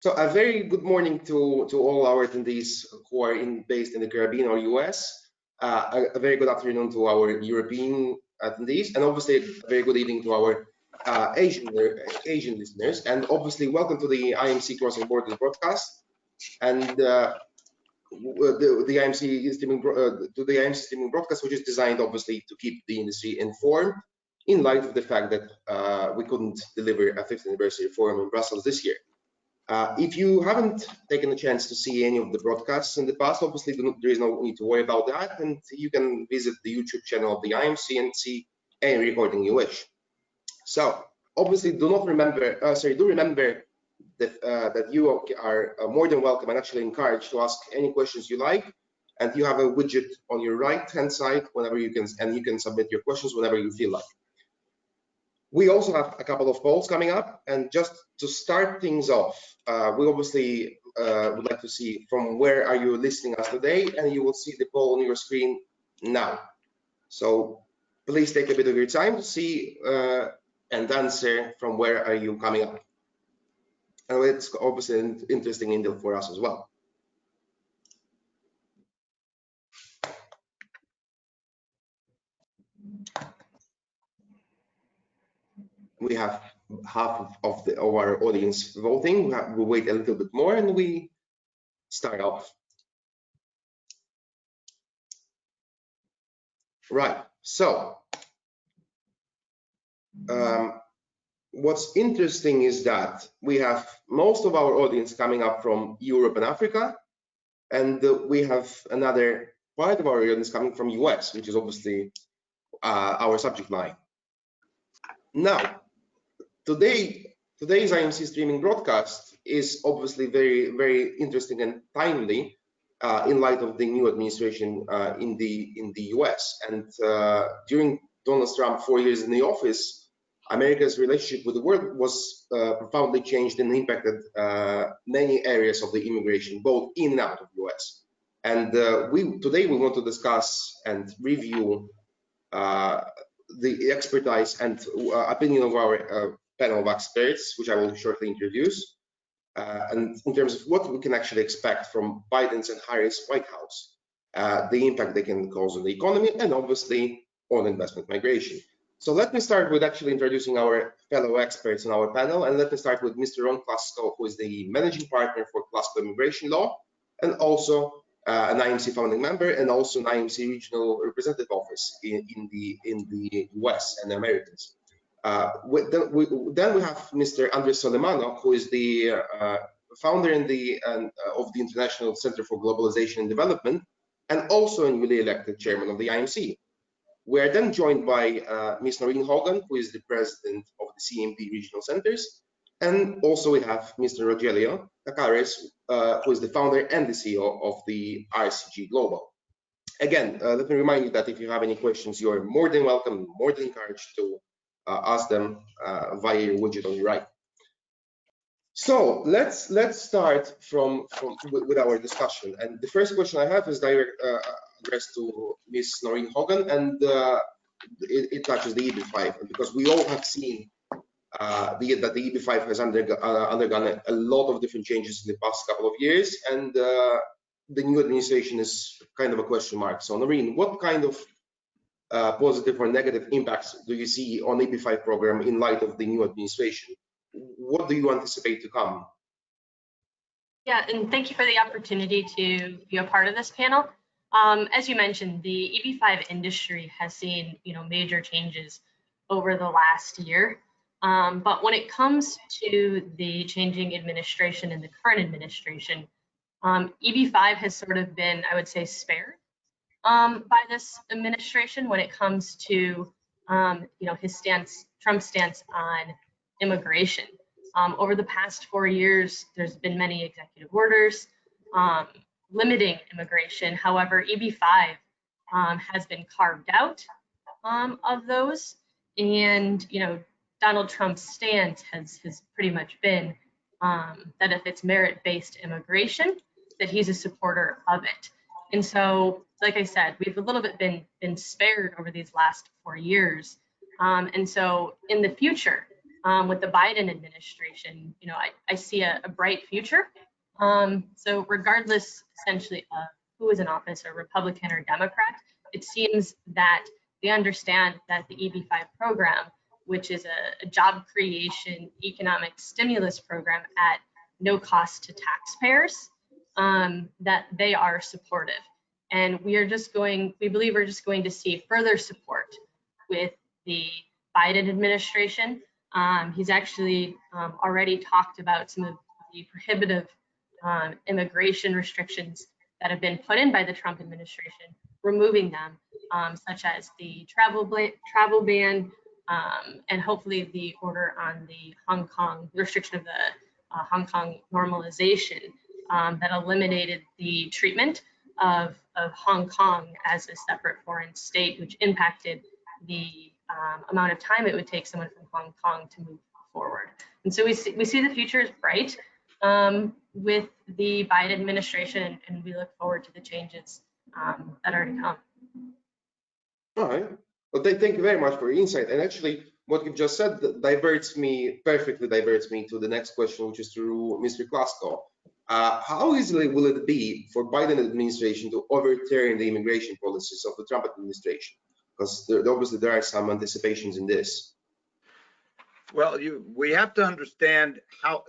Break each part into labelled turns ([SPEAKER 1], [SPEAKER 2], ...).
[SPEAKER 1] So a very good morning to all our attendees who are based in the Caribbean or US. A very good afternoon to our European attendees, and obviously a very good evening to our Asian listeners. And obviously, welcome to the IMC Crossing Borders broadcast and the IMC streaming broadcast, which is designed obviously to keep the industry informed in light of the fact that we couldn't deliver a 5th anniversary forum in Brussels this year. If you haven't taken a chance to see any of the broadcasts in the past, obviously there is no need to worry about that, and you can visit the YouTube channel of the IMC and see any recording you wish. So obviously do remember that you are more than welcome and actually encouraged to ask any questions you like, and you have a widget on your right-hand side whenever you can submit your questions whenever you feel like. We also have a couple of polls coming up, and just to start things off, we obviously would like to see from where are you listening us today, and you will see the poll on your screen now. So please take a bit of your time to see and answer from where are you coming up. And it's obviously an interesting intel for us as well. We have half of our audience voting. We'll wait a little bit more and we start off. Right, so what's interesting is that we have most of our audience coming up from Europe and Africa, and we have another part of our audience coming from US, which is obviously our subject line. Now, today's IMC streaming broadcast is obviously very, very interesting and timely in light of the new administration in the US. And during Donald Trump's 4 years in the office, America's relationship with the world was profoundly changed and impacted many areas of the immigration, both in and out of the US. And today we want to discuss and review the expertise and opinion of our panel of experts, which I will shortly introduce, and in terms of what we can actually expect from Biden's and Harris' White House, the impact they can cause on the economy, and obviously on investment migration. So let me start with actually introducing our fellow experts on our panel, and let me start with Mr. Klasko, who is the managing partner for Klasko Immigration Law, and also an IMC founding member, and also an IMC regional representative office in the US and the Americas. Then we have Mr. Solimano, who is the founder of the International Center for Globalization and Development, and also a newly elected chairman of the IMC. We are then joined by Ms. Noreen Hogan, who is the president of the CMP regional centers, and also we have Mr. Rogelio, Caceres, who is the founder and the CEO of the RCG Global. Again, let me remind you that if you have any questions, you are more than welcome, more than encouraged to ask them via your widget on your right. So let's start with our discussion. And the first question I have is addressed to Ms. Noreen Hogan, and it touches the EB5, because we all have seen that the EB5 has undergone a lot of different changes in the past couple of years, and the new administration is kind of a question mark. So Noreen, what kind of positive or negative impacts do you see on the EB5 program in light of the new administration? What do you anticipate to come?
[SPEAKER 2] Yeah, and thank you for the opportunity to be a part of this panel. As you mentioned, the EB5 industry has seen major changes over the last year. But when it comes to the changing administration and the current administration, EB5 has sort of been, I would say, spared by this administration when it comes to Trump's stance on immigration. Over the past 4 years, there's been many executive orders limiting immigration. However, EB5 has been carved out of those, and Donald Trump's stance has pretty much been that if it's merit-based immigration, that he's a supporter of it. And so, like I said, we've a little bit been spared over these last 4 years. And so in the future, with the Biden administration, I see a bright future. So regardless, essentially, of who is in office, or Republican or Democrat, it seems that they understand that the EB5 program, which is a job creation economic stimulus program at no cost to taxpayers, that they are supportive. And we believe we're just going to see further support with the Biden administration. He's actually already talked about some of the prohibitive immigration restrictions that have been put in by the Trump administration, removing them, such as the travel ban, and hopefully the order on the restriction of the Hong Kong normalization, that eliminated the treatment of Hong Kong as a separate foreign state, which impacted the amount of time it would take someone from Hong Kong to move forward. And so we see the future is bright with the Biden administration, and we look forward to the changes that are to come.
[SPEAKER 1] All right. Well, thank you very much for your insight. And actually, what you've just said perfectly diverts me to the next question, which is to Mr. Klasko. How easily will it be for Biden administration to overturn the immigration policies of the Trump administration? Because obviously there are some anticipations in this.
[SPEAKER 3] Well, we have to understand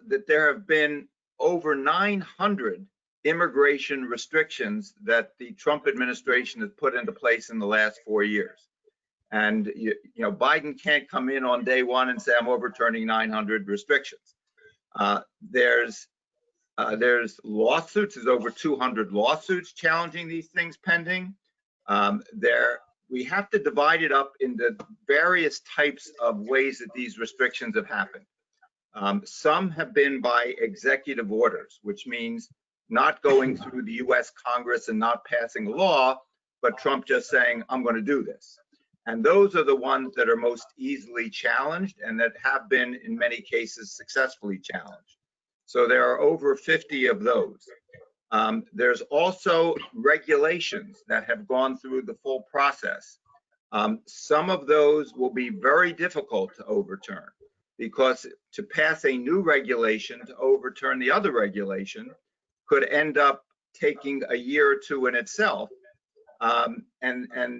[SPEAKER 3] that there have been over 900 immigration restrictions that the Trump administration has put into place in the last 4 years. And Biden can't come in on day one and say, I'm overturning 900 restrictions. There's lawsuits. There's over 200 lawsuits challenging these things pending. We have to divide it up into various types of ways that these restrictions have happened. Some have been by executive orders, which means not going through the US Congress and not passing a law, but Trump just saying, I'm going to do this. And those are the ones that are most easily challenged and that have been, in many cases, successfully challenged. So there are over 50 of those. There's also regulations that have gone through the full process. Some of those will be very difficult to overturn, because to pass a new regulation to overturn the other regulation could end up taking a year or two in itself. And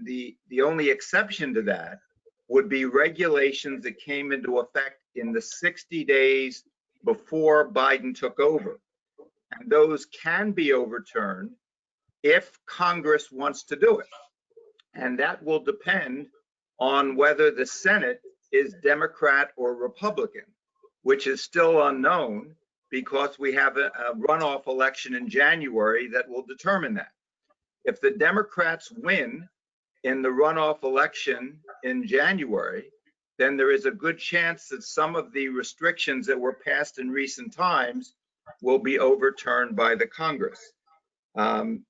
[SPEAKER 3] the only exception to that would be regulations that came into effect in the 60 days before Biden took over. And those can be overturned if Congress wants to do it. And that will depend on whether the Senate is Democrat or Republican, which is still unknown, because we have a runoff election in January that will determine that. If the Democrats win in the runoff election in January, then there is a good chance that some of the restrictions that were passed in recent times will be overturned by the Congress. And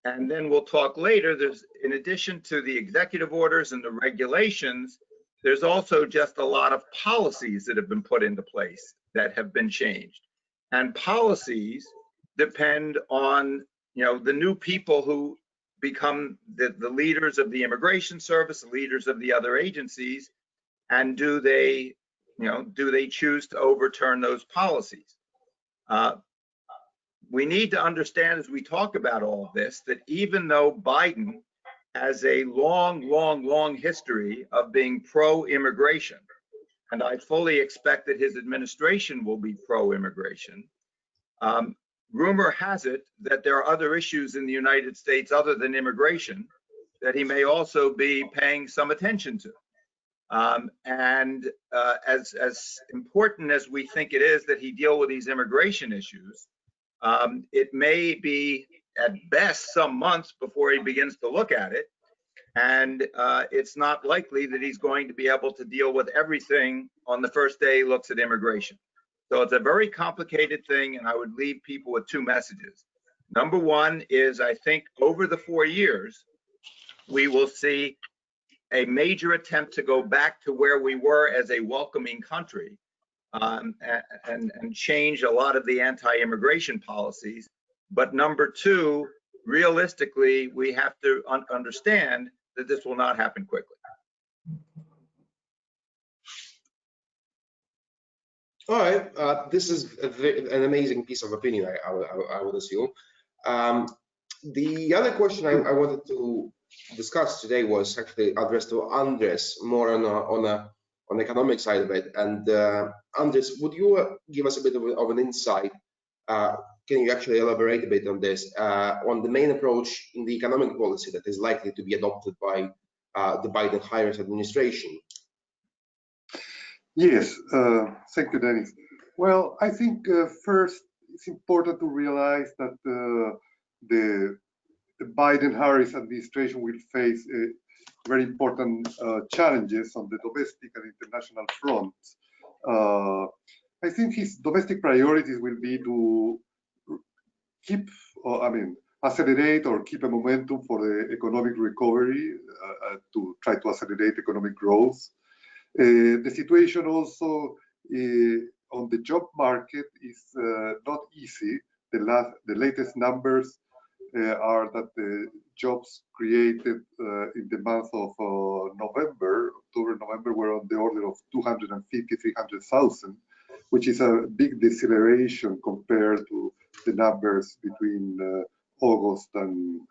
[SPEAKER 3] then we'll talk later, in addition to the executive orders and the regulations, there's also just a lot of policies that have been put into place that have been changed. And policies depend on the new people who become the leaders of the Immigration Service, the leaders of the other agencies, and do they choose to overturn those policies? We need to understand, as we talk about all of this, that even though Biden has a long history of being pro-immigration, and I fully expect that his administration will be pro-immigration, rumor has it that there are other issues in the United States other than immigration that he may also be paying some attention to. As important as we think it is that he deal with these immigration issues, it may be at best some months before he begins to look at it. And it's not likely that he's going to be able to deal with everything on the first day he looks at immigration. So it's a very complicated thing, and I would leave people with two messages. Number one is, I think over the 4 years, we will see a major attempt to go back to where we were as a welcoming country, and change a lot of the anti-immigration policies. But number two, realistically, we have to understand that this will not happen quickly.
[SPEAKER 1] All right, this is an amazing piece of opinion, I would assume. The other question I wanted to discuss today was actually addressed to Andres, more on the economic side of it. And Andres, would you give us a bit of an insight? Can you actually elaborate a bit on this, on the main approach in the economic policy that is likely to be adopted by the Biden-Harris administration?
[SPEAKER 4] Yes, thank you, Denis. Well, I think first it's important to realize that the Biden-Harris administration will face very important challenges on the domestic and international fronts. I think his domestic priorities will be to keep, accelerate or keep a momentum for the economic recovery, to try to accelerate economic growth. The situation also on the job market is not easy. The latest numbers are that the jobs created in the month of October, November, were on the order of 250, 300,000, which is a big deceleration compared to the numbers between August and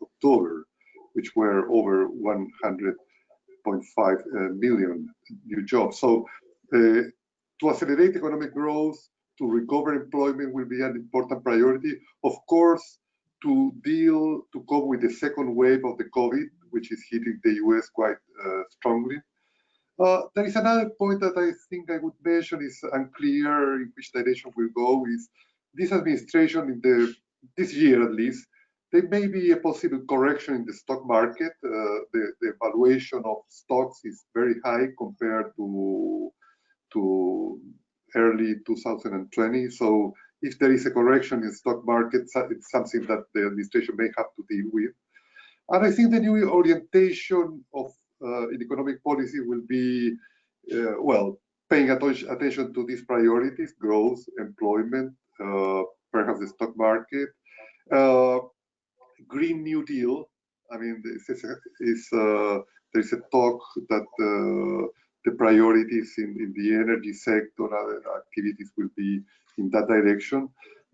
[SPEAKER 4] October, which were over 100.5 million new jobs. So to accelerate economic growth, to recover employment will be an important priority. Of course, to cope with the second wave of the COVID, which is hitting the US quite strongly. There is another point that I think I would mention is unclear in which direction we'll go. Is this administration, this year at least, there may be a possible correction in the stock market. The valuation of stocks is very high compared to early 2020. So if there is a correction in stock market, it's something that the administration may have to deal with. And I think the new orientation of in economic policy will be, paying attention to these priorities: growth, employment, perhaps the stock market, Green New Deal. I mean, there is a talk that the priorities in the energy sector, other activities will be in that direction.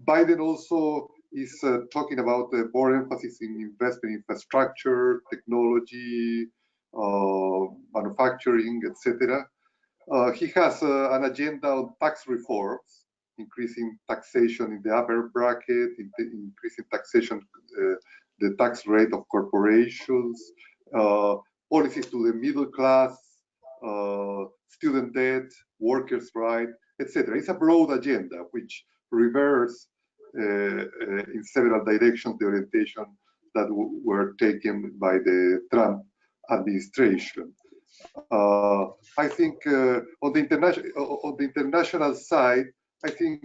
[SPEAKER 4] Biden also is talking about more emphasis in investment infrastructure, technology, manufacturing, etc. He has an agenda on tax reforms, increasing taxation in the upper bracket, increasing taxation, the tax rate of corporations, policies to the middle class, student debt, workers' rights, etc. It's a broad agenda which reverses in several directions the orientation that were taken by the Trump administration. I think on the international side, I think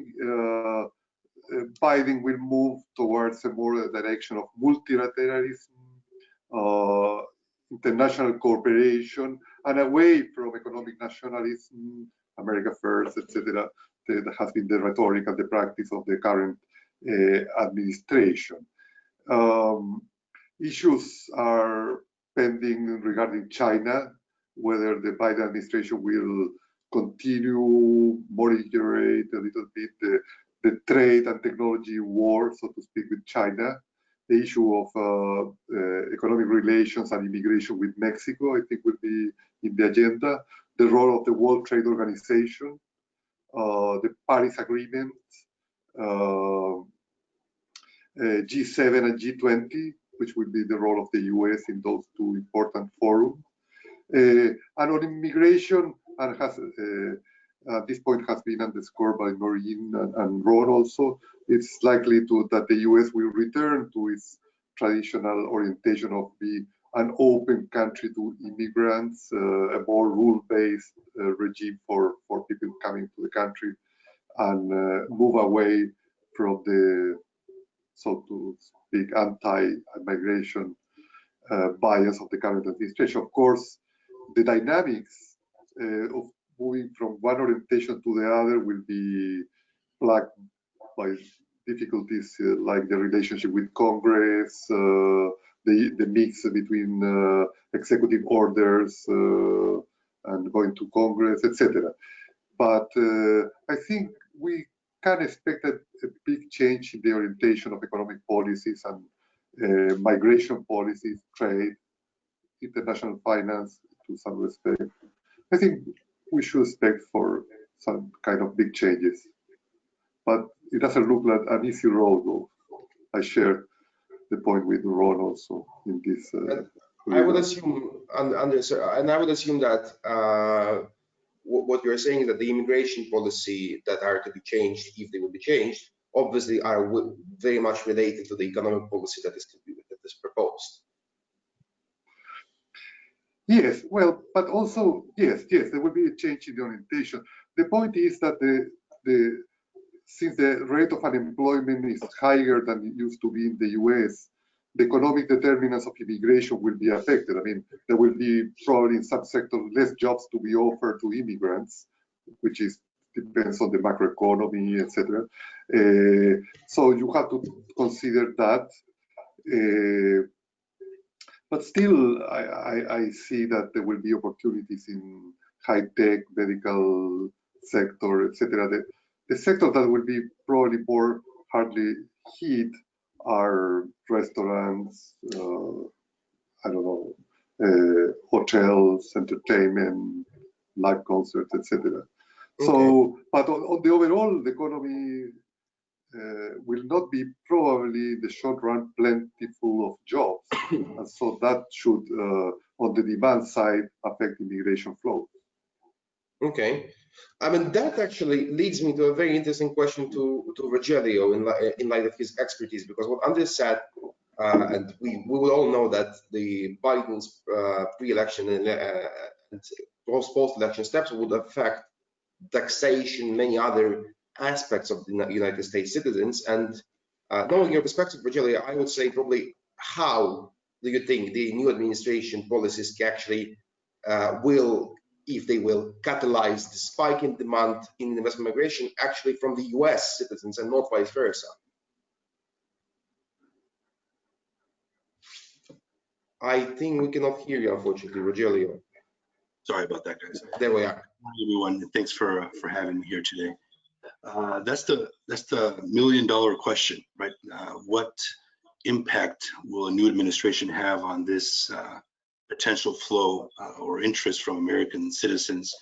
[SPEAKER 4] Biden will move towards a more direction of multilateralism, international cooperation, and away from economic nationalism, America first, etc. That has been the rhetoric and the practice of the current administration. Issues are pending regarding China, whether the Biden administration will continue, moderate a little bit the trade and technology war, so to speak, with China. The issue of economic relations and immigration with Mexico, I think, will be in the agenda. The role of the World Trade Organization, the Paris Agreement, G7 and G20, which will be the role of the US in those two important forums. And on immigration, and at this point has been underscored by Noreen and Ron also, it's likely that the US will return to its traditional orientation of being an open country to immigrants, a more rule-based regime for people coming to the country, and move away from the, so to speak, anti-migration bias of the current administration. Of course, the dynamics of moving from one orientation to the other will be plagued by difficulties like the relationship with Congress, the mix between executive orders and going to Congress, etc. but I think we can expect a big change in the orientation of economic policies and migration policies, trade, international finance to some respect. I think we should expect for some kind of big changes, but it doesn't look like an easy road, though. I share the point with Ron also in this.
[SPEAKER 1] I would assume, and I would assume that what you're saying is that the immigration policy that are to be changed, if they will be changed, obviously are very much related to the economic policy that is proposed.
[SPEAKER 4] Yes, well, but also yes, there will be a change in the orientation. The point is that since the rate of unemployment is higher than it used to be in the US, the economic determinants of immigration will be affected. I mean, there will be probably in some sectors less jobs to be offered to immigrants, which depends on the macroeconomy, etc. So you have to consider that. But still, I see that there will be opportunities in high-tech, medical sector, etc. The sector that will be probably more hardly hit are restaurants, I don't know, hotels, entertainment, live concerts, etc. Okay. So, but on the overall, the economy will not be probably in the short run plentiful of jobs, and so that should, on the demand side, affect immigration flow.
[SPEAKER 1] Okay, I mean that actually leads me to a very interesting question to Rogelio in light of his expertise, because what Andres said, and we will all know that the Biden's pre-election and post-election steps would affect taxation, many other aspects of the United States citizens. And knowing your perspective, Rogelio, I would say probably how do you think the new administration policies actually will, if they will, catalyze the spike in demand in investment migration actually from the US citizens and not vice versa? I think we cannot hear you, unfortunately, Rogelio.
[SPEAKER 5] Sorry about that, guys.
[SPEAKER 1] There we are.
[SPEAKER 5] Hi, everyone, and thanks for having me here today. That's the million-dollar question, right? What impact will a new administration have on this potential flow or interest from American citizens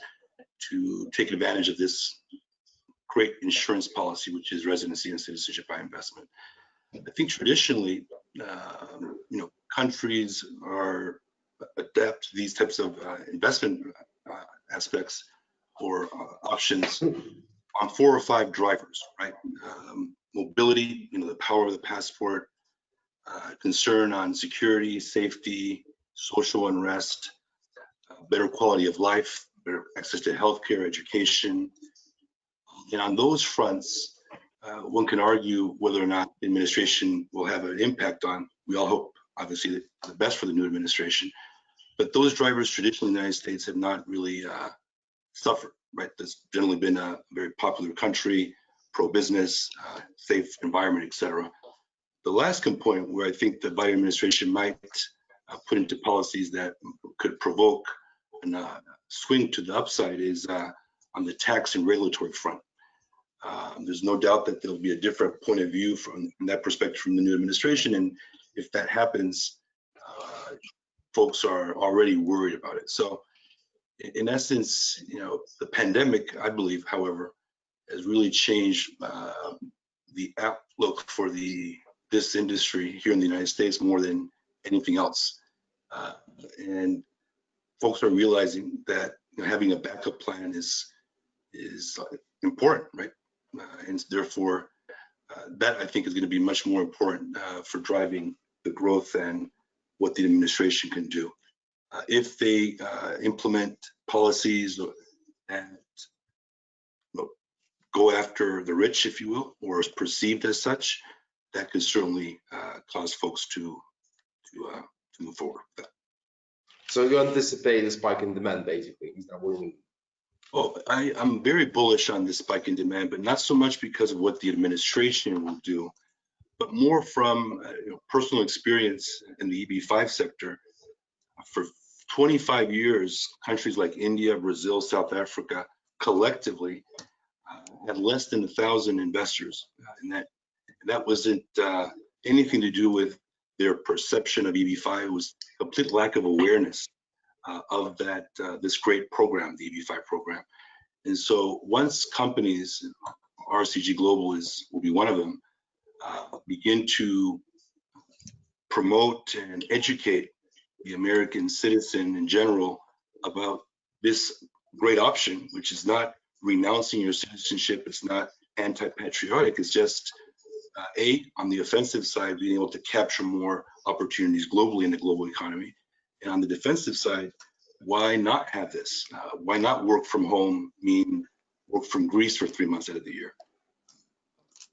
[SPEAKER 5] to take advantage of this great insurance policy, which is residency and citizenship by investment? I think traditionally, countries are adapt to these types of investment aspects or options on 4 or 5 drivers, right? Mobility, the power of the passport, concern on security, safety, social unrest, better quality of life, better access to healthcare, education. And on those fronts, one can argue whether or not the administration will have an impact on, we all hope, obviously, the best for the new administration. But those drivers traditionally in the United States have not really suffered, right? There's generally been a very popular country, pro-business, safe environment, et cetera. The last component where I think the Biden administration might put into policies that could provoke a swing to the upside is on the tax and regulatory front. There's no doubt that there'll be a different point of view from that perspective from the new administration, and if that happens, folks are already worried about it. So in essence, the pandemic, I believe, however, has really changed the outlook for this industry here in the United States more than anything else. And folks are realizing that having a backup plan is important, right? And therefore, that I think is going to be much more important for driving the growth and what the administration can do. If they implement policies that go after the rich, if you will, or is perceived as such, that could certainly cause folks to move forward with that.
[SPEAKER 1] So you anticipate a spike in demand, basically? Is that what you mean?
[SPEAKER 5] Oh, I'm very bullish on this spike in demand, but not so much because of what the administration will do, but more from personal experience in the EB5 sector. For 25 years, countries like India, Brazil, South Africa collectively had less than 1,000 investors, and that wasn't anything to do with their perception of EB5. It was complete lack of awareness of that this great program, the EB5 program. And so once companies, RCG Global will be one of them, begin to promote and educate the American citizen in general about this great option, which is not renouncing your citizenship, it's not anti-patriotic, it's just on the offensive side, being able to capture more opportunities globally in the global economy. And on the defensive side, why not have this? Why not work from home, work from Greece for 3 months out of the year?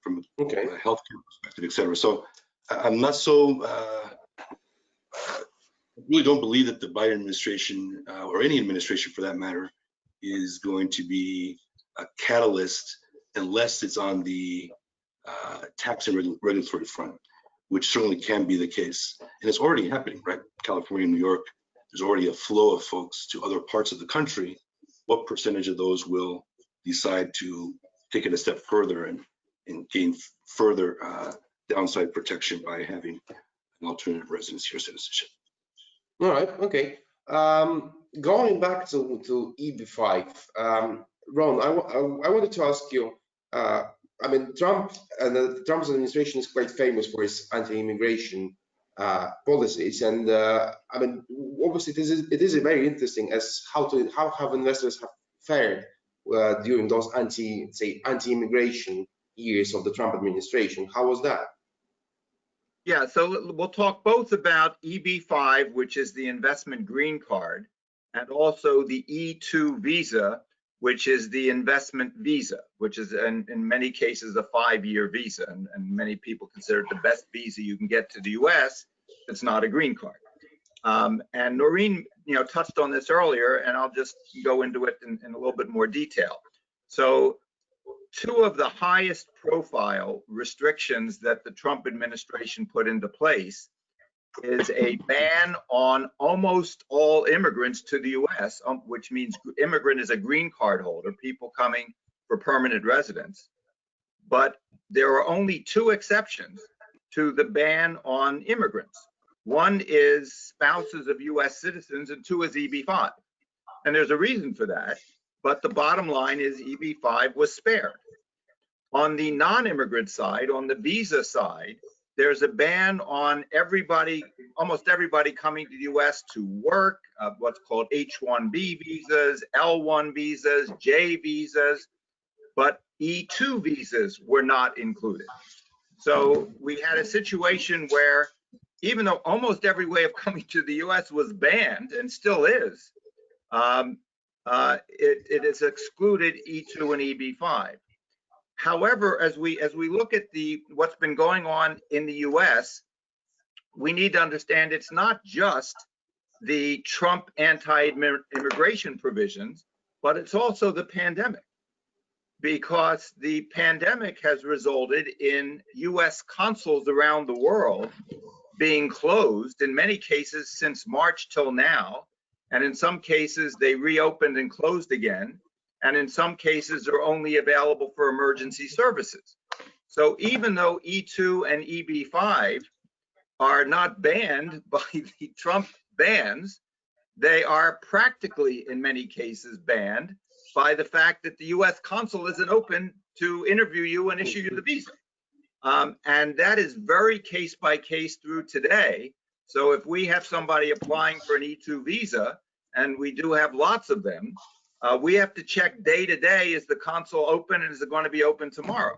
[SPEAKER 5] From a healthcare perspective, et cetera. So I'm not so, I really don't believe that the Biden administration, or any administration for that matter, is going to be a catalyst unless it's on the tax and regulatory front, which certainly can be the case. And it's already happening, right? California, New York, there's already a flow of folks to other parts of the country. What percentage of those will decide to take it a step further and gain further downside protection by having an alternative residency or citizenship?
[SPEAKER 1] All right, okay. Going back to EB5, Ron, I wanted to ask you, I mean, Trump's administration is quite famous for its anti-immigration policies, and I mean, obviously, it is very interesting as how have investors have fared during those anti-immigration years of the Trump administration. How was that?
[SPEAKER 3] Yeah, so we'll talk both about EB5, which is the investment green card, and also the E2 visa, which is the investment visa, which is in many cases a 5-year visa, and many people consider it the best visa you can get to the US. It's not a green card. And Noreen, touched on this earlier, and I'll just go into it in a little bit more detail. So 2 of the highest profile restrictions that the Trump administration put into place is a ban on almost all immigrants to the US, which means immigrant is a green card holder, people coming for permanent residence. But there are only 2 exceptions to the ban on immigrants. One is spouses of US citizens, and 2 is EB5. And there's a reason for that, but the bottom line is EB5 was spared. On the non-immigrant side, on the visa side, there's a ban on everybody, almost everybody coming to the US to work, what's called H-1B visas, L-1 visas, J visas, but E-2 visas were not included. So we had a situation where even though almost every way of coming to the US was banned, and still is, it is excluded E2 and EB5. However, as we look at what's been going on in the US, we need to understand it's not just the Trump anti-immigration provisions, but it's also the pandemic, because the pandemic has resulted in US consuls around the world being closed, in many cases since March till now, and in some cases they reopened and closed again, and in some cases are only available for emergency services. So even though E2 and EB5 are not banned by the Trump bans, they are practically in many cases banned by the fact that the US consul isn't open to interview you and issue you the visa. And that is very case by case through today. So if we have somebody applying for an E2 visa, and we do have lots of them, we have to check day to day, is the consul open and is it going to be open tomorrow?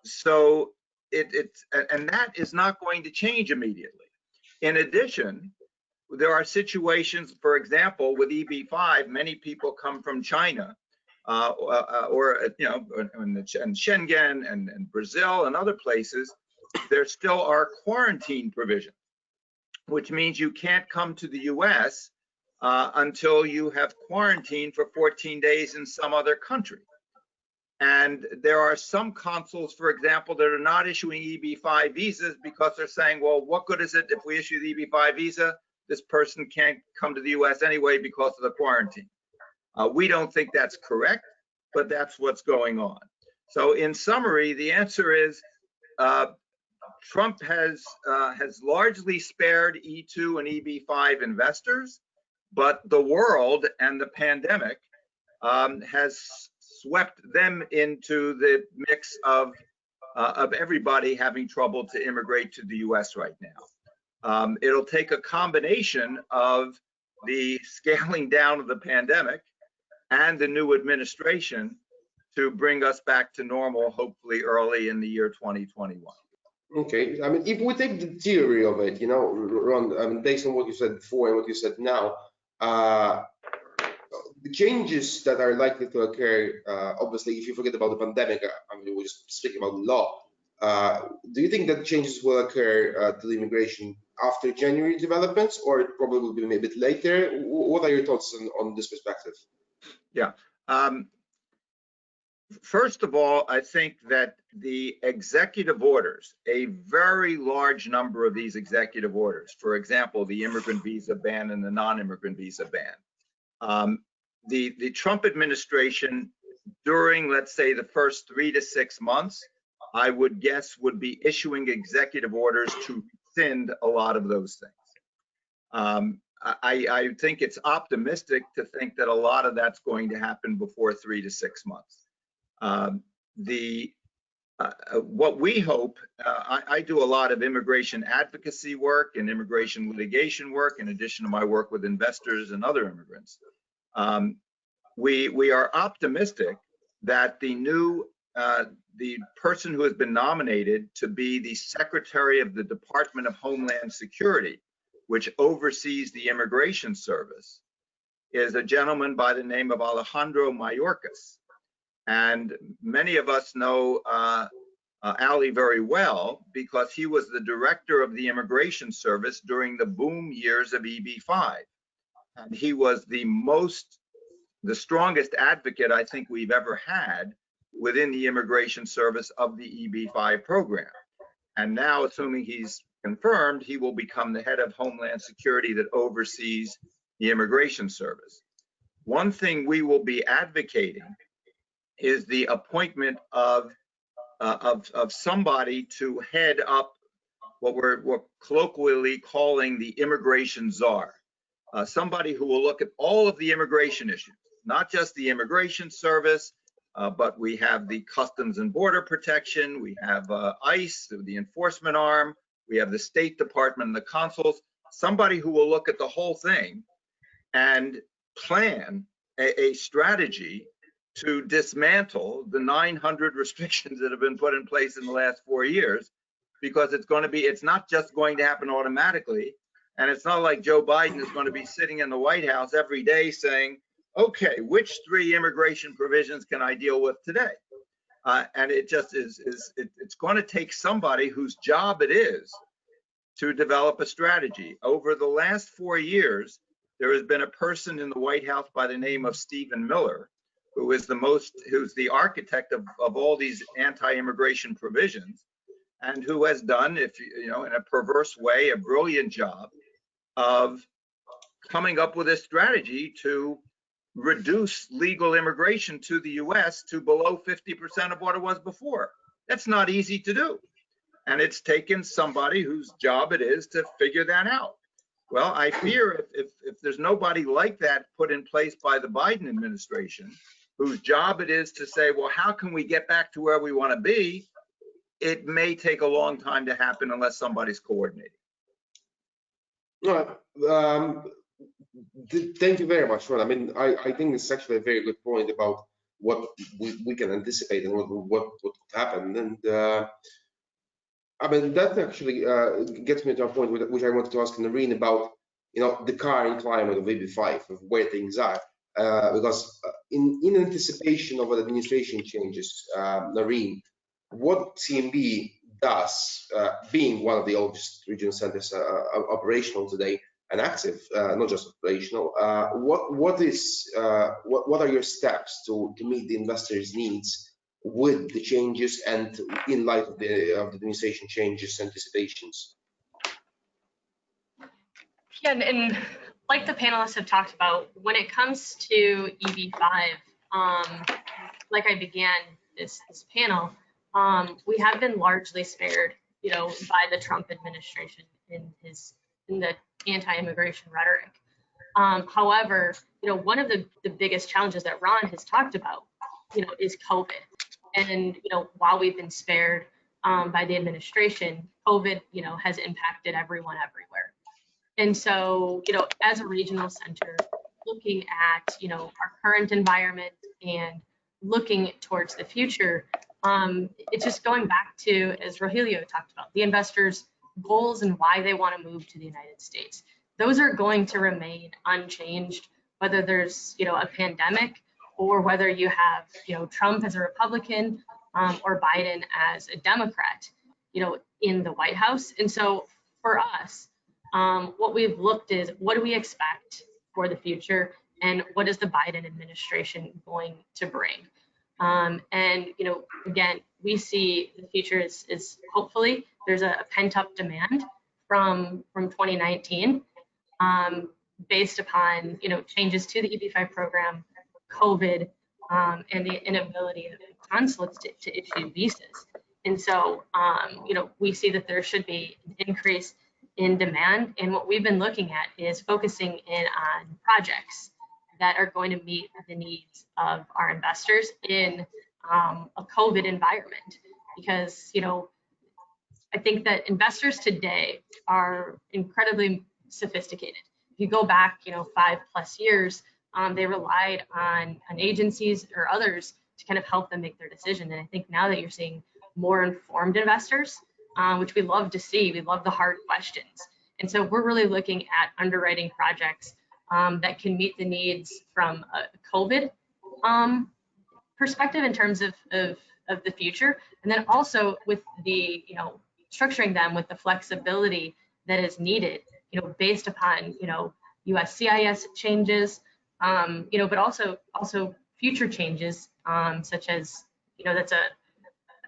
[SPEAKER 3] So and that is not going to change immediately. In addition, there are situations, for example, with EB5, many people come from China, or in Schengen and Brazil and other places. There still are quarantine provisions, which means you can't come to the US until you have quarantined for 14 days in some other country. And there are some consuls, for example, that are not issuing EB5 visas because they're saying, well, what good is it if we issue the EB5 visa? This person can't come to the US anyway because of the quarantine. We don't think that's correct, but that's what's going on. So in summary, the answer is Trump has largely spared E2 and EB5 investors, but the world and the pandemic has swept them into the mix of everybody having trouble to immigrate to the U.S. right now. It'll take a combination of the scaling down of the pandemic and the new administration to bring us back to normal, hopefully early in the year 2021.
[SPEAKER 1] Okay, I mean, if we take the theory of it, you know, Ron, I mean, based on what you said before and what you said now, the changes that are likely to occur, obviously, if you forget about the pandemic, I mean, we're just speaking about law. Do you think that changes will occur to the immigration after January developments, or it probably will be maybe a bit later? What are your thoughts on this perspective?
[SPEAKER 3] Yeah. First of all, I think that the executive orders, a very large number of these executive orders, for example, the immigrant visa ban and the non-immigrant visa ban, the Trump administration during, let's say, the first 3 to 6 months, I would guess would be issuing executive orders to rescind a lot of those things. I think it's optimistic to think that a lot of that's going to happen before 3 to 6 months. What we hope, I do a lot of immigration advocacy work and immigration litigation work in addition to my work with investors and other immigrants. We are optimistic that the person who has been nominated to be the Secretary of the Department of Homeland Security, which oversees the Immigration Service, is a gentleman by the name of Alejandro Mayorkas. And many of us know Ali very well because he was the director of the Immigration Service during the boom years of EB5. And he was the strongest advocate I think we've ever had within the Immigration Service of the EB5 program. And now, assuming he's confirmed, he will become the head of Homeland Security that oversees the Immigration Service. One thing we will be advocating is the appointment of somebody to head up what we're colloquially calling the immigration czar. Somebody who will look at all of the immigration issues, not just the Immigration Service, but we have the Customs and Border Protection, we have ICE, the enforcement arm, we have the State Department and the consuls, somebody who will look at the whole thing and plan a strategy to dismantle the 900 restrictions that have been put in place in the last 4 years, because it's not just going to happen automatically. And it's not like Joe Biden is going to be sitting in the White House every day saying, okay, which 3 immigration provisions can I deal with today? And it just it's going to take somebody whose job it is to develop a strategy. Over the last 4 years, there has been a person in the White House by the name of Stephen Miller, who's the architect of all these anti-immigration provisions, and who has done, in a perverse way, a brilliant job of coming up with a strategy to reduce legal immigration to the U.S. to below 50% of what it was before. That's not easy to do. And it's taken somebody whose job it is to figure that out. Well, I fear if there's nobody like that put in place by the Biden administration, whose job it is to say, well, how can we get back to where we want to be? It may take a long time to happen unless somebody's coordinating.
[SPEAKER 1] Thank you very much, Ron. I mean, I think it's actually a very good point about what we can anticipate and what would happen. And I mean, that actually gets me to a point which I wanted to ask Noreen about, the current climate of EB5, of where things are. Because in anticipation of administration changes, Noreen, what CMB does, being one of the oldest regional centers operational today and active, not just operational, what are your steps to meet the investors' needs with the changes and in light of the administration changes, anticipations?
[SPEAKER 2] Yeah, and like the panelists have talked about, when it comes to EB5, like I began this panel, we have been largely spared, by the Trump administration in the anti-immigration rhetoric. However, one of the biggest challenges that Ron has talked about, is COVID. And, while we've been spared by the administration, COVID, has impacted everyone everywhere. And so, as a regional center, looking at, our current environment and looking towards the future, it's just going back to, as Rogelio talked about, the investors' goals and why they want to move to the United States. Those are going to remain unchanged, whether there's, a pandemic or whether you have, Trump as a Republican or Biden as a Democrat, in the White House. And so for us, what we've looked is, what do we expect for the future, and what is the Biden administration going to bring? And again, we see the future is hopefully there's a pent-up demand from 2019, based upon changes to the EB5 program, COVID, and the inability of consulates to issue visas. And so we see that there should be an increase in demand, and what we've been looking at is focusing in on projects that are going to meet the needs of our investors in a COVID environment. Because, I think that investors today are incredibly sophisticated. If you go back, 5+ years, they relied on agencies or others to kind of help them make their decision. And I think now that you're seeing more informed investors, which we love to see, we love the hard questions. And so we're really looking at underwriting projects that can meet the needs from a COVID perspective in terms of the future, and then also with the structuring them with the flexibility that is needed, based upon USCIS changes, but also future changes, such as that's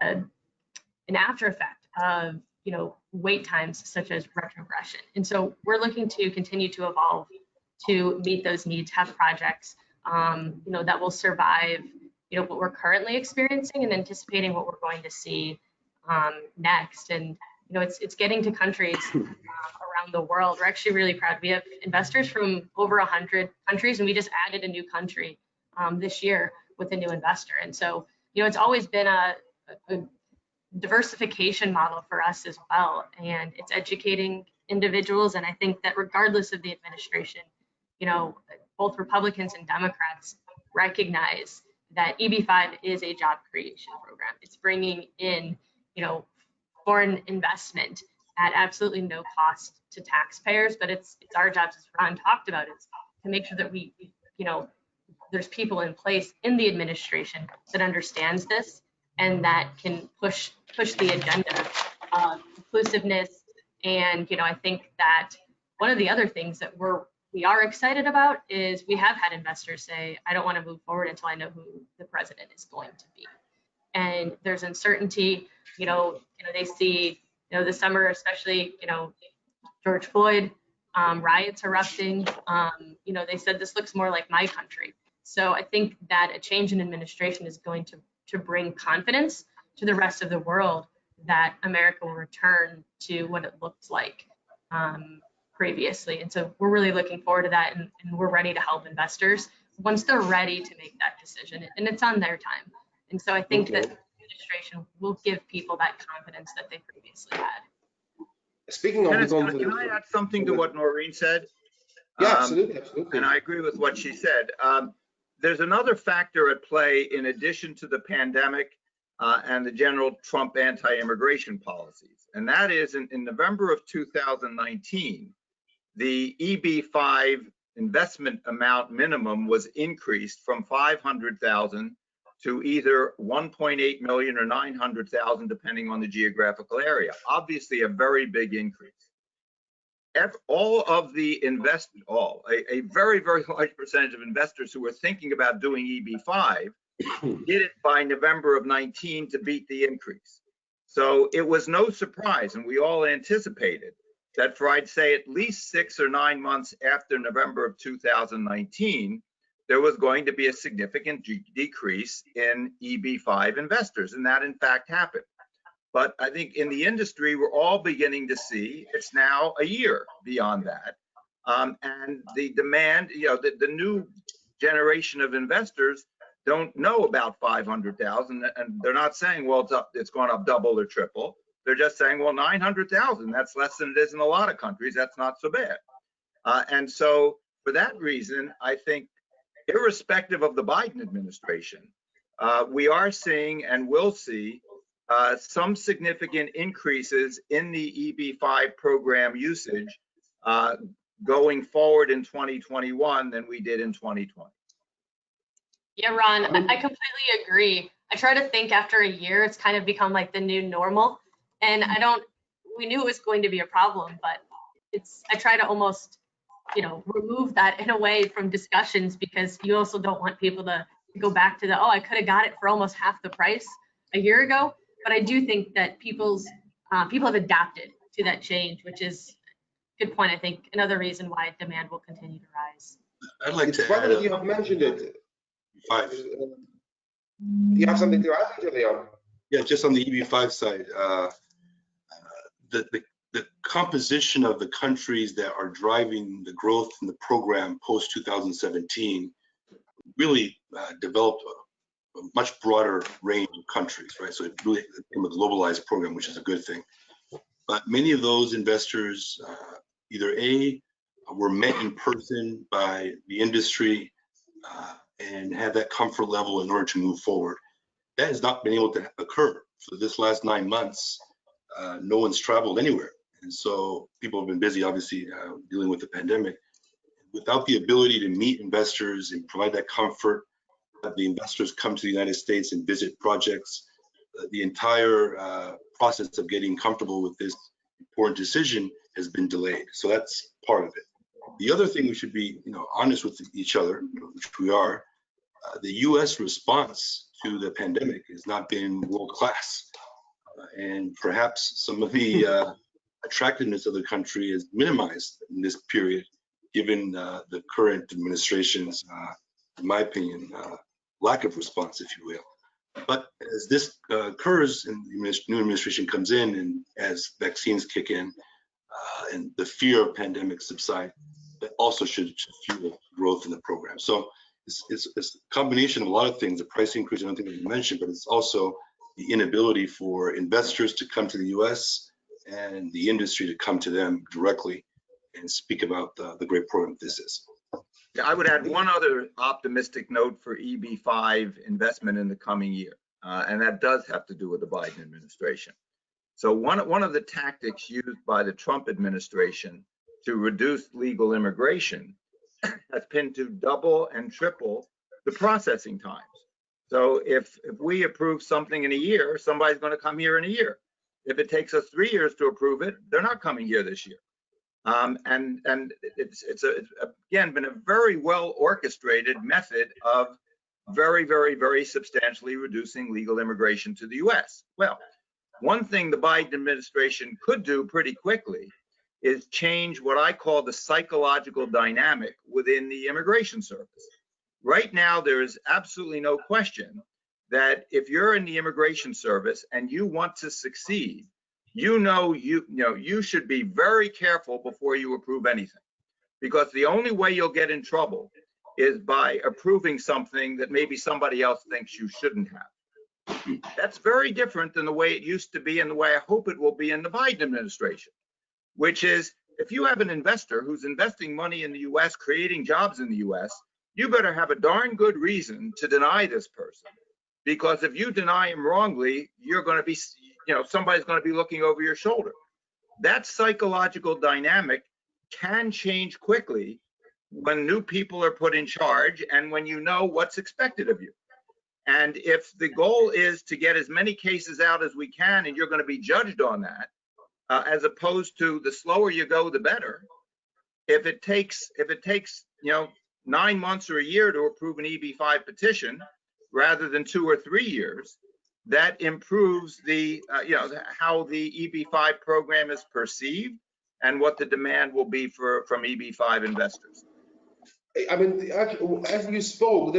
[SPEAKER 2] an after effect of wait times such as retrogression. And so we're looking to continue to evolve to meet those needs, have projects that will survive what we're currently experiencing and anticipating what we're going to see next. And it's getting to countries around the world. We're actually really proud. We have investors from over 100 countries, and we just added a new country this year with a new investor. And so it's always been a diversification model for us as well, and it's educating individuals. And I think that regardless of the administration, both Republicans and Democrats recognize that EB5 is a job creation program. It's bringing in, foreign investment at absolutely no cost to taxpayers, but it's our jobs, as Ron talked about, is to make sure that we there's people in place in the administration that understands this and that can push the agenda of inclusiveness. And I think that one of the other things that we are excited about is we have had investors say, I don't want to move forward until I know who the president is going to be. And there's uncertainty. They see this summer, especially George Floyd riots erupting. They said this looks more like my country. So I think that a change in administration is going to bring confidence to the rest of the world that America will return to what it looked like previously. And so we're really looking forward to that, and we're ready to help investors once they're ready to make that decision, and it's on their time. And so I think that the administration will give people that confidence that they previously had.
[SPEAKER 1] Speaking of,
[SPEAKER 3] Dennis, can I add something to what Noreen said?
[SPEAKER 1] Yeah, absolutely.
[SPEAKER 3] And I agree with what she said. There's another factor at play in addition to the pandemic and the general Trump anti-immigration policies. And that is in November of 2019, the EB5 investment amount minimum was increased from 500,000 to either 1.8 million or 900,000, depending on the geographical area. Obviously, a very big increase. All of the a very, very large percentage of investors who were thinking about doing EB5 did it by November of 19 to beat the increase. So it was no surprise, and we all anticipated that for I'd say at least 6 or 9 months after November of 2019, there was going to be a significant decrease in EB5 investors, and that in fact happened. But I think in the industry, we're all beginning to see it's now a year beyond that. And the demand, the new generation of investors don't know about 500,000, and they're not saying, well, it's gone up double or triple. They're just saying, well, 900,000, that's less than it is in a lot of countries. That's not so bad. And so for that reason, I think irrespective of the Biden administration, we are seeing and will see some significant increases in the EB5 program usage going forward in 2021 than we did in 2020.
[SPEAKER 2] Yeah, Ron, I completely agree. I try to think after a year, it's kind of become like the new normal. And we knew it was going to be a problem, but I try to almost, remove that in a way from discussions, because you also don't want people to go back to I could have got it for almost half the price a year ago. But I do think that people have adapted to that change, which is a good point. I think another reason why demand will continue to rise.
[SPEAKER 5] I'd like to
[SPEAKER 1] add, you have mentioned it.
[SPEAKER 5] Five.
[SPEAKER 1] You have something to add, Rogelio?
[SPEAKER 5] Yeah, just on the EB5 side, the composition of the countries that are driving the growth in the program post 2017 really developed a much broader range of countries, right? So it really became a globalized program, which is a good thing. But many of those investors either were met in person by the industry and had that comfort level in order to move forward. That has not been able to occur. For this last 9 months, no one's traveled anywhere. And so people have been busy, obviously, dealing with the pandemic. Without the ability to meet investors and provide that comfort, have the investors come to the United States and visit projects, the entire process of getting comfortable with this important decision has been delayed. So that's part of it. The other thing, we should be honest with each other, which we are. The U.S. response to the pandemic has not been world class, and perhaps some of the attractiveness of the country is minimized in this period, given the current administration's, in my opinion, lack of response, if you will. But as this occurs and the new administration comes in, and as vaccines kick in and the fear of pandemic subside, that also should fuel growth in the program. So it's a combination of a lot of things. The price increase, I don't think you mentioned, but it's also the inability for investors to come to the U.S. and the industry to come to them directly and speak about the great program this is.
[SPEAKER 3] I would add one other optimistic note for EB5 investment in the coming year, and that does have to do with the Biden administration. So one of the tactics used by the Trump administration to reduce legal immigration has been to double and triple the processing times. So if we approve something in a year, somebody's going to come here in a year. If it takes us 3 years to approve it, they're not coming here this year. And it's again been a very well orchestrated method of very, very, very substantially reducing legal immigration to the U.S. Well, one thing the Biden administration could do pretty quickly is change what I call the psychological dynamic within the immigration service. Right now, there is absolutely no question that if you're in the immigration service and you want to succeed, you should be very careful before you approve anything, because the only way you'll get in trouble is by approving something that maybe somebody else thinks you shouldn't have. That's very different than the way it used to be and the way I hope it will be in the Biden administration, which is if you have an investor who's investing money in the US, creating jobs in the US, you better have a darn good reason to deny this person. Because if you deny him wrongly, you're going to be, somebody's going to be looking over your shoulder. That psychological dynamic can change quickly when new people are put in charge and when you know what's expected of you. And if the goal is to get as many cases out as we can, and you're going to be judged on that, as opposed to the slower you go, the better. If it takes 9 months or a year to approve an EB5 petition, rather than 2 or 3 years, that improves the how the EB5 program is perceived, and what the demand will be from EB5 investors.
[SPEAKER 1] I mean, actually, as you spoke,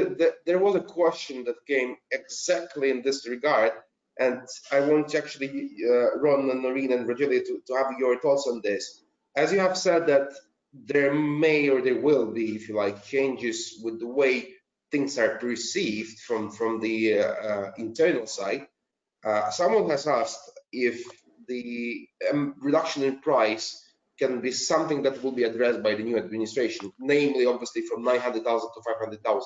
[SPEAKER 1] there was a question that came exactly in this regard, and I want to actually Ron and Noreen and Rogelio to have your thoughts on this. As you have said that there may or there will be, if you like, changes with the way things are perceived from the internal side. Someone has asked if the reduction in price can be something that will be addressed by the new administration, namely, obviously, from 900,000 to 500,000.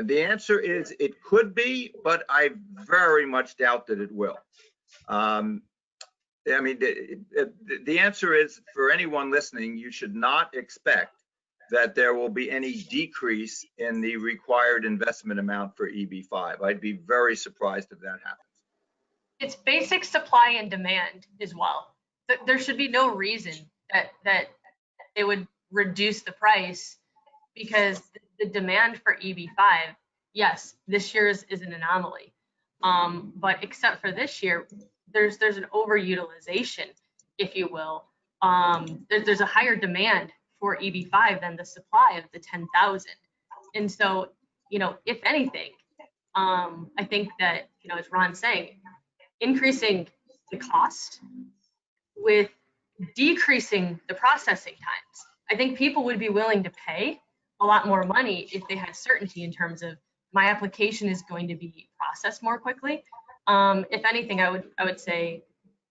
[SPEAKER 3] The answer is it could be, but I very much doubt that it will. I mean, the answer is, for anyone listening, you should not expect that there will be any decrease in the required investment amount for EB5. I'd be very surprised if that happens.
[SPEAKER 2] It's basic supply and demand as well. There should be no reason that it would reduce the price, because the demand for EB5, yes, this year is an anomaly. But except for this year, there's an overutilization, if you will. There's a higher demand for EB5 than the supply of the 10,000. And so, if anything, I think that, as Ron's saying, increasing the cost with decreasing the processing times, I think people would be willing to pay a lot more money if they had certainty in terms of my application is going to be processed more quickly. If anything, I would say,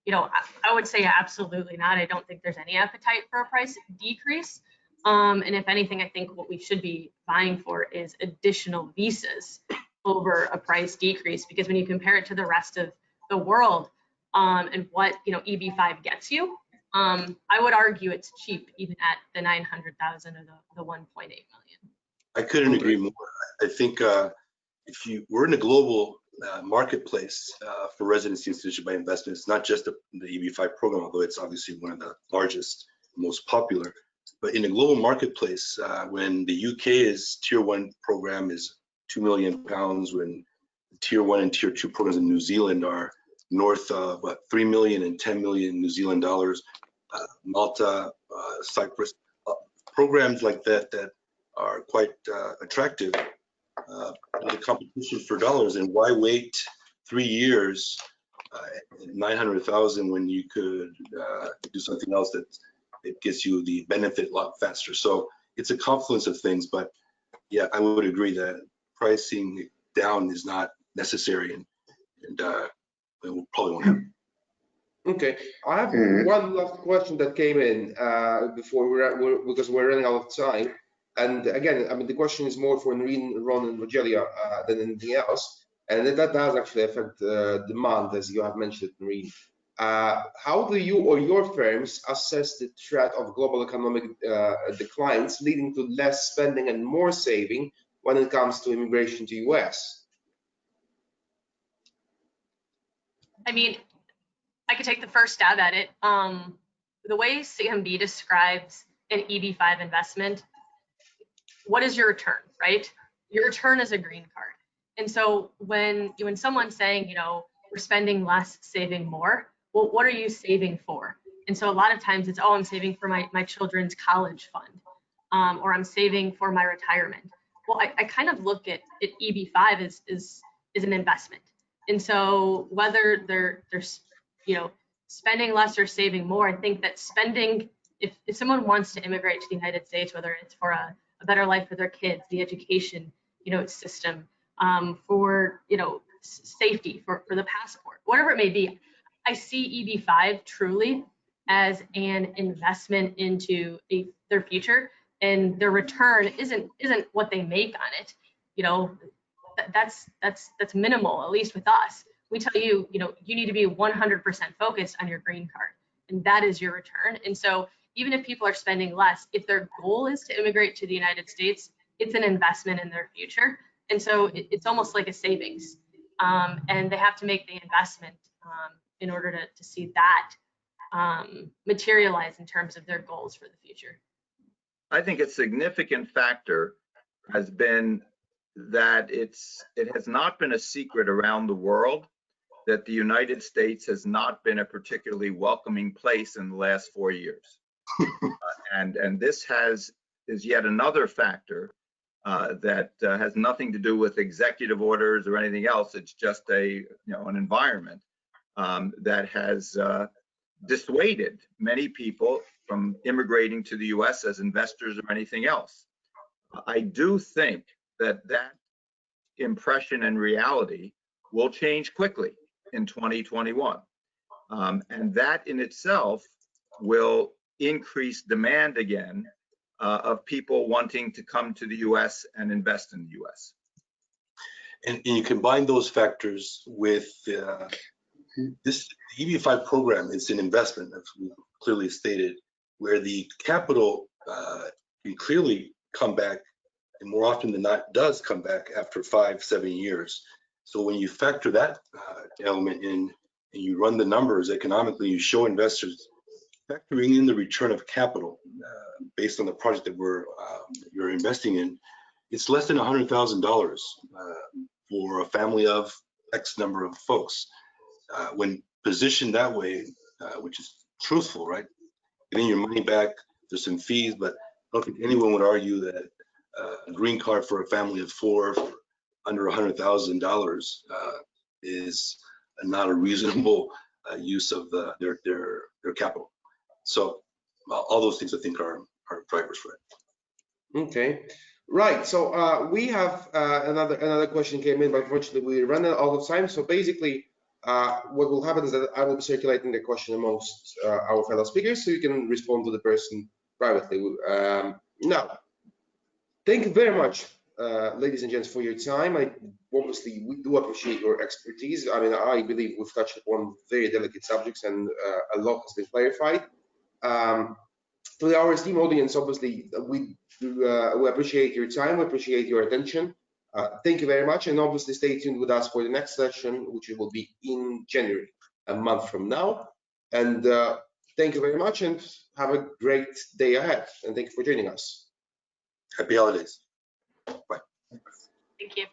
[SPEAKER 2] I would say absolutely not. I don't think there's any appetite for a price decrease. And if anything, I think what we should be vying for is additional visas over a price decrease, because when you compare it to the rest of the world, and what EB5 gets you, I would argue it's cheap even at the 900,000 or the 1.8 million.
[SPEAKER 5] I couldn't agree more. I think if we're in a global marketplace for residency institution by investment, it's not just the EB5 program, although it's obviously one of the largest, most popular. But in a global marketplace, when the UK's tier 1 program is £2 million, when tier 1 and tier 2 programs in New Zealand are north of 3 million and 10 million New Zealand dollars, Malta, Cyprus, programs like that are quite attractive. The competition for dollars, and why wait 3 years, 900,000 when you could do something else that it gets you the benefit a lot faster. So it's a confluence of things, but yeah, I would agree that pricing down is not necessary, and it probably won't happen.
[SPEAKER 1] Okay, I have one last question that came in before because we're running out of time. And again, I mean, the question is more for Noreen, Ron, and Rogelio than anything else. And that does actually affect demand, as you have mentioned, Noreen. How do you or your firms assess the threat of global economic declines leading to less spending and more saving when it comes to immigration to US?
[SPEAKER 2] I mean, I could take the first stab at it. The way CMB describes an EB5 investment, what is your return, right? Your return is a green card. And so when someone's saying, we're spending less, saving more, well, what are you saving for? And so a lot of times it's, I'm saving for my children's college fund, or I'm saving for my retirement. Well, I kind of look at EB5 is an investment. And so whether they're spending less or saving more, I think that spending, if someone wants to immigrate to the United States, whether it's for a better life for their kids, the education, system, for, safety, for the passport, whatever it may be, I see EB5 truly as an investment into their future, and their return isn't what they make on it. That's minimal, at least with us. We tell you, you need to be 100% focused on your green card, and that is your return. And so even if people are spending less, if their goal is to immigrate to the United States, it's an investment in their future. And so it's almost like a savings. And they have to make the investment in order to see that materialize in terms of their goals for the future.
[SPEAKER 3] I think a significant factor has been that it has not been a secret around the world that the United States has not been a particularly welcoming place in the last 4 years. And this is yet another factor that has nothing to do with executive orders or anything else. It's just an environment that has dissuaded many people from immigrating to the US as investors or anything else. I do think that impression and reality will change quickly in 2021. And that in itself will increase demand again of people wanting to come to the US and invest in the US.
[SPEAKER 5] And you combine those factors with this EB5 program. It's an investment, as we clearly stated, where the capital can clearly come back, and more often than not does come back after 5-7 years. So when you factor that element in and you run the numbers economically, you show investors factoring in the return of capital based on the project that you're investing in, it's less than $100,000 for a family of X number of folks. When positioned that way, which is truthful, right? Getting your money back, there's some fees, but I don't think anyone would argue that a green card for a family of 4 for under $100,000 is not a reasonable use of their capital. So all those things I think are drivers for it.
[SPEAKER 1] Okay, right. So we have another question came in, but unfortunately we ran out of time. So basically, what will happen is that I will be circulating the question amongst our fellow speakers, so you can respond to the person privately. Now, thank you very much, ladies and gents, for your time. Obviously, we do appreciate your expertise. I mean, I believe we've touched upon very delicate subjects, and a lot has been clarified. To our esteemed audience, obviously, we appreciate your time, we appreciate your attention. Thank you very much, and obviously stay tuned with us for the next session, which will be in January, a month from now. And thank you very much, and have a great day ahead. And thank you for joining us.
[SPEAKER 5] Happy holidays. Bye.
[SPEAKER 2] Thank you.